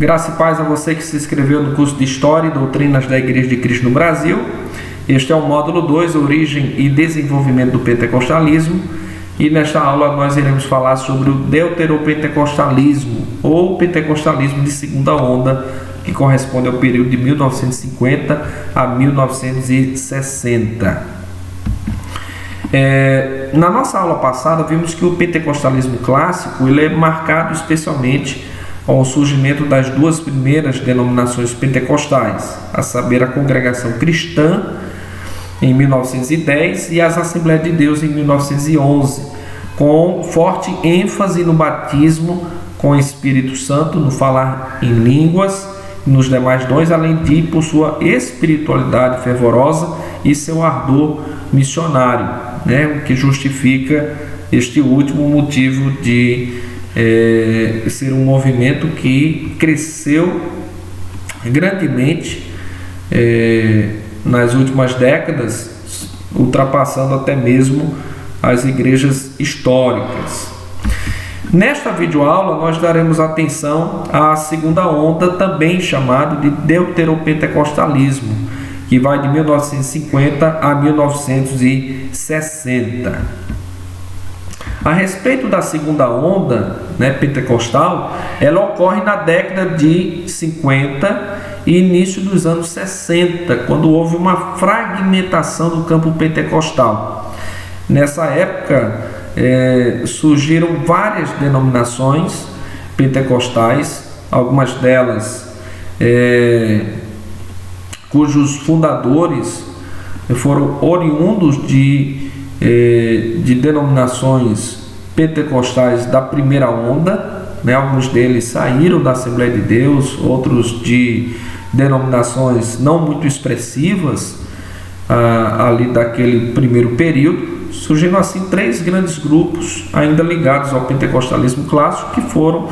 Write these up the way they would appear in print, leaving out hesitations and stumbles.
Graça e paz a você que se inscreveu no curso de História e Doutrinas da Igreja de Cristo no Brasil. Este é o módulo 2, Origem e Desenvolvimento do Pentecostalismo. E nesta aula nós iremos falar sobre o deuteropentecostalismo, ou pentecostalismo de segunda onda, que corresponde ao período de 1950 a 1960. Na nossa aula passada vimos que o pentecostalismo clássico ele é marcado especialmente com o surgimento das duas primeiras denominações pentecostais, a saber, a Congregação Cristã em 1910 e as Assembleias de Deus em 1911, com forte ênfase no batismo com o Espírito Santo, no falar em línguas e nos demais dons, além de por sua espiritualidade fervorosa e seu ardor missionário, o que justifica este último motivo de ser um movimento que cresceu grandemente nas últimas décadas, ultrapassando até mesmo as igrejas históricas. Nesta videoaula nós daremos atenção à segunda onda, também chamada de deuteropentecostalismo, que vai de 1950 a 1960. A respeito da segunda onda pentecostal, ela ocorre na década de 50 e início dos anos 60, quando houve uma fragmentação do campo pentecostal. Nessa época surgiram várias denominações pentecostais, algumas delas cujos fundadores foram oriundos de denominações pentecostais da primeira onda, alguns deles saíram da Assembleia de Deus, outros de denominações não muito expressivas ali daquele primeiro período, surgindo assim três grandes grupos ainda ligados ao pentecostalismo clássico, que foram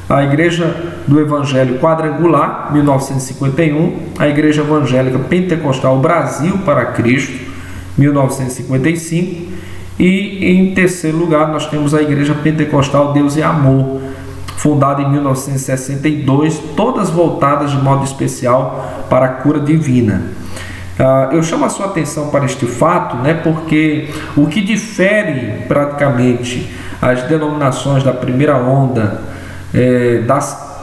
a Igreja do Evangelho Quadrangular, 1951, a Igreja Evangélica Pentecostal Brasil para Cristo, 1955, e em terceiro lugar nós temos a Igreja Pentecostal Deus e Amor, fundada em 1962, todas voltadas de modo especial para a cura divina. Eu chamo a sua atenção para este fato, porque o que difere praticamente as denominações da primeira onda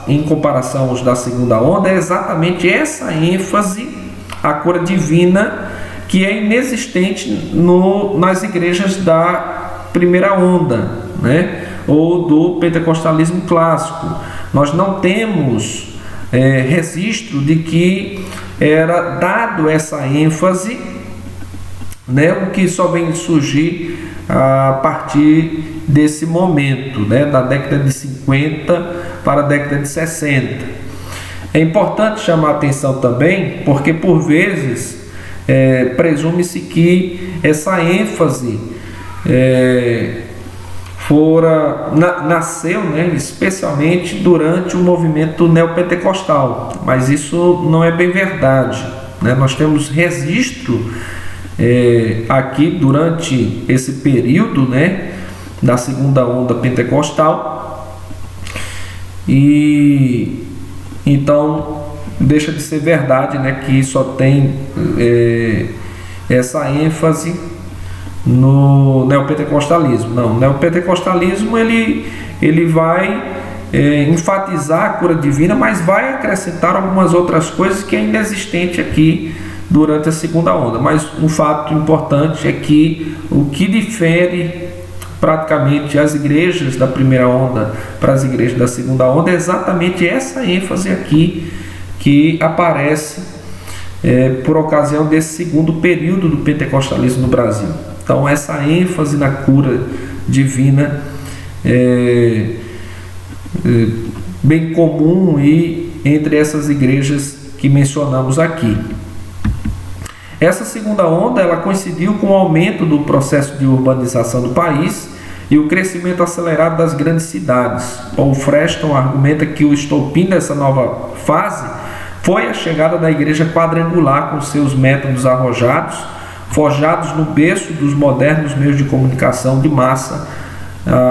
em comparação aos da segunda onda é exatamente essa ênfase à cura divina, que é inexistente nas igrejas da primeira onda, ou do pentecostalismo clássico. Nós não temos registro de que era dado essa ênfase, o que só vem surgir a partir desse momento, da década de 50 para a década de 60. É importante chamar a atenção também, porque por vezes presume-se que essa ênfase nasceu especialmente durante o movimento neopentecostal, mas isso não é bem verdade. Nós temos registro aqui durante esse período da segunda onda pentecostal, e então deixa de ser verdade que só tem essa ênfase no neopentecostalismo. Não, o neopentecostalismo ele vai enfatizar a cura divina, mas vai acrescentar algumas outras coisas que é inexistente aqui durante a segunda onda. Mas um fato importante é que o que difere praticamente as igrejas da primeira onda para as igrejas da segunda onda é exatamente essa ênfase aqui que aparece por ocasião desse segundo período do pentecostalismo no Brasil. Então essa ênfase na cura divina é bem comum entre essas igrejas que mencionamos aqui. Essa segunda onda ela coincidiu com o aumento do processo de urbanização do país e o crescimento acelerado das grandes cidades. Paul Freston argumenta que o estopim dessa nova fase foi a chegada da Igreja Quadrangular com seus métodos arrojados, forjados no berço dos modernos meios de comunicação de massa,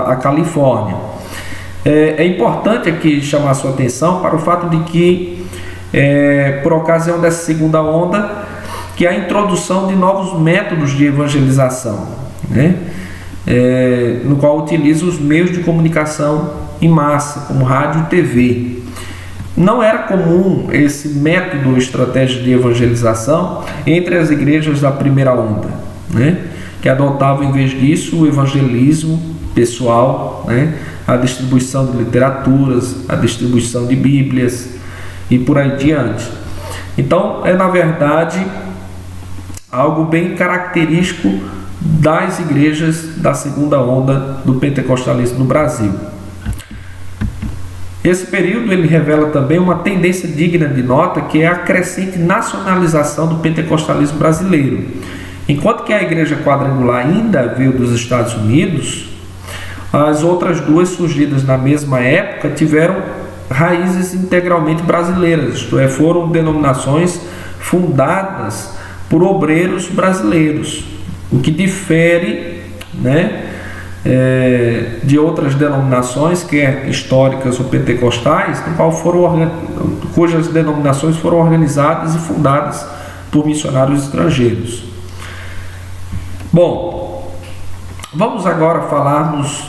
a Califórnia. É importante aqui chamar a sua atenção para o fato de que, por ocasião dessa segunda onda, que a introdução de novos métodos de evangelização, né? No qual utiliza os meios de comunicação em massa, como rádio e TV. Não era comum esse método ou estratégia de evangelização entre as igrejas da primeira onda, né? Que adotavam, em vez disso, o evangelismo pessoal, né? A distribuição de literaturas, a distribuição de bíblias e por aí diante. Então, na verdade, algo bem característico das igrejas da segunda onda do pentecostalismo no Brasil. Esse período ele revela também uma tendência digna de nota, que é a crescente nacionalização do pentecostalismo brasileiro. Enquanto que a igreja quadrangular ainda veio dos Estados Unidos, as outras duas surgidas na mesma época tiveram raízes integralmente brasileiras, isto é, foram denominações fundadas por obreiros brasileiros, o que difere, né, de outras denominações, quer históricas ou pentecostais, cujas denominações foram organizadas e fundadas por missionários estrangeiros. Bom, vamos agora falarmos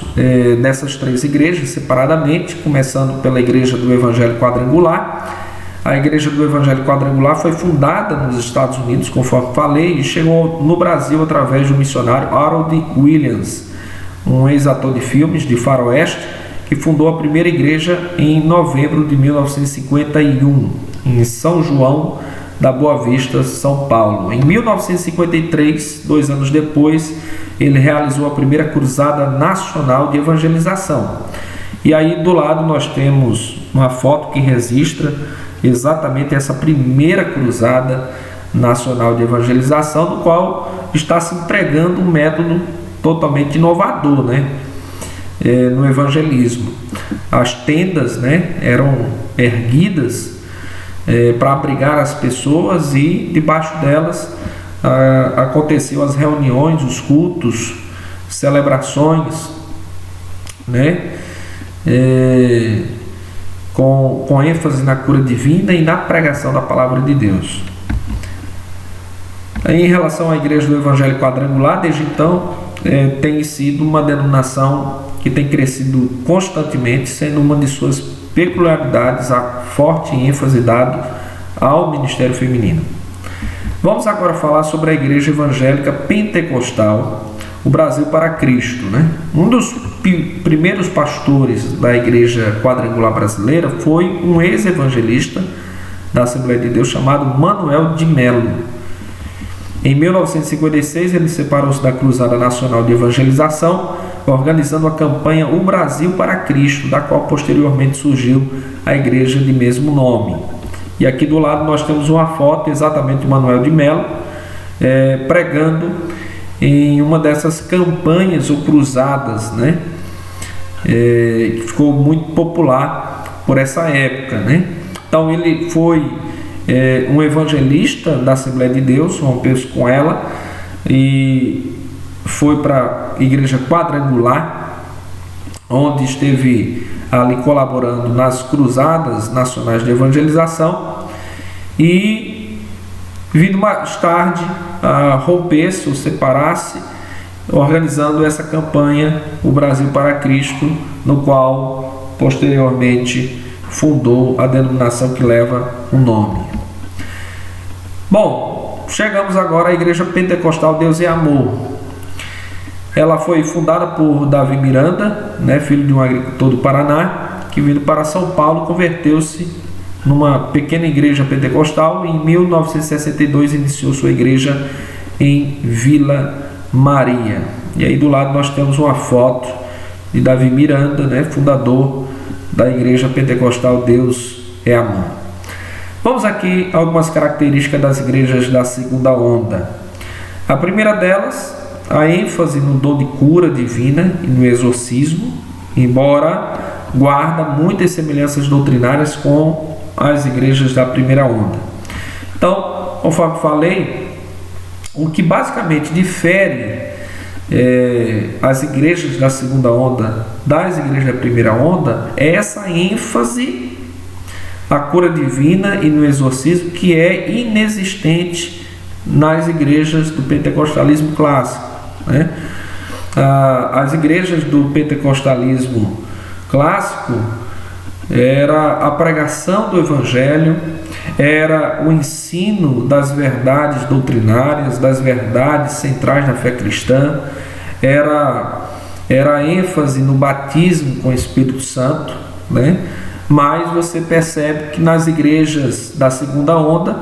dessas três igrejas separadamente, começando pela Igreja do Evangelho Quadrangular. A Igreja do Evangelho Quadrangular foi fundada nos Estados Unidos, conforme falei, e chegou no Brasil através do missionário Harold Williams, um ex-ator de filmes de faroeste, que fundou a primeira igreja em novembro de 1951, em São João da Boa Vista, São Paulo. Em 1953, 2 anos depois, ele realizou a primeira cruzada nacional de evangelização. E aí do lado nós temos uma foto que registra exatamente essa primeira cruzada nacional de evangelização, no qual está se empregando um método totalmente inovador, né? No evangelismo. As tendas, né, eram erguidas para abrigar as pessoas, e debaixo delas aconteciam as reuniões, os cultos, celebrações, né? Com ênfase na cura divina e na pregação da palavra de Deus. Em relação à Igreja do Evangelho Quadrangular, desde então tem sido uma denominação que tem crescido constantemente, sendo uma de suas peculiaridades a forte ênfase dado ao ministério feminino. Vamos agora falar sobre a Igreja Evangélica Pentecostal, o Brasil para Cristo, né? Um dos primeiros pastores da Igreja Quadrangular brasileira foi um ex-evangelista da Assembleia de Deus chamado Manuel de Melo. Em 1956, ele separou-se da Cruzada Nacional de Evangelização, organizando a campanha O Brasil para Cristo, da qual posteriormente surgiu a igreja de mesmo nome. E aqui do lado nós temos uma foto exatamente do Manuel de Melo pregando em uma dessas campanhas ou cruzadas, né? Que ficou muito popular por essa época, né? Então ele foi um evangelista da Assembleia de Deus, rompeu-se com ela e foi para a Igreja Quadrangular, onde esteve ali colaborando nas cruzadas nacionais de evangelização, e vindo mais tarde a romper-se ou separar-se, organizando essa campanha O Brasil para Cristo, no qual posteriormente fundou a denominação que leva o nome. Bom, chegamos agora à Igreja Pentecostal Deus e Amor. Ela foi fundada por Davi Miranda, né, filho de um agricultor do Paraná, que vindo para São Paulo converteu-se numa pequena igreja pentecostal. Em 1962 iniciou sua igreja em Vila Maria. E aí do lado nós temos uma foto de Davi Miranda, né, fundador da Igreja Pentecostal Deus é Amor. Vamos aqui a algumas características das igrejas da segunda onda. A primeira delas, a ênfase no dom de cura divina e no exorcismo, embora guarda muitas semelhanças doutrinárias com as igrejas da primeira onda. Então, conforme falei, o que basicamente difere as igrejas da segunda onda, das igrejas da primeira onda, é essa ênfase na cura divina e no exorcismo que é inexistente nas igrejas do pentecostalismo clássico, né? As igrejas do pentecostalismo clássico era a pregação do evangelho, era o ensino das verdades doutrinárias, das verdades centrais da fé cristã, era a ênfase no batismo com o Espírito Santo, né? Mas você percebe que nas igrejas da segunda onda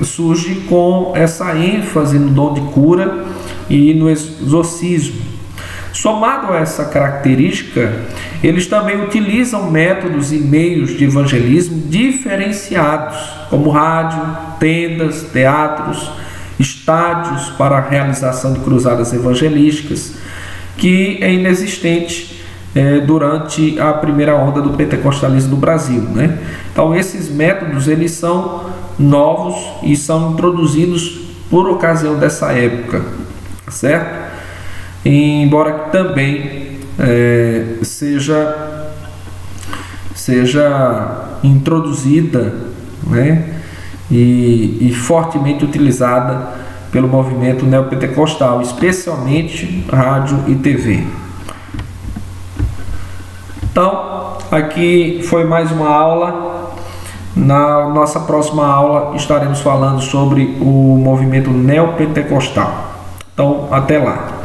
surge com essa ênfase no dom de cura e no exorcismo. Somado a essa característica, eles também utilizam métodos e meios de evangelismo diferenciados, como rádio, tendas, teatros, estádios para a realização de cruzadas evangelísticas, que é inexistente durante a primeira onda do pentecostalismo no Brasil, né? Então esses métodos eles são novos e são introduzidos por ocasião dessa época, certo? Embora também seja introduzida, né, e fortemente utilizada pelo movimento neopentecostal, especialmente rádio e TV. Então, aqui foi mais uma aula. Na nossa próxima aula estaremos falando sobre o movimento neopentecostal. Então, até lá.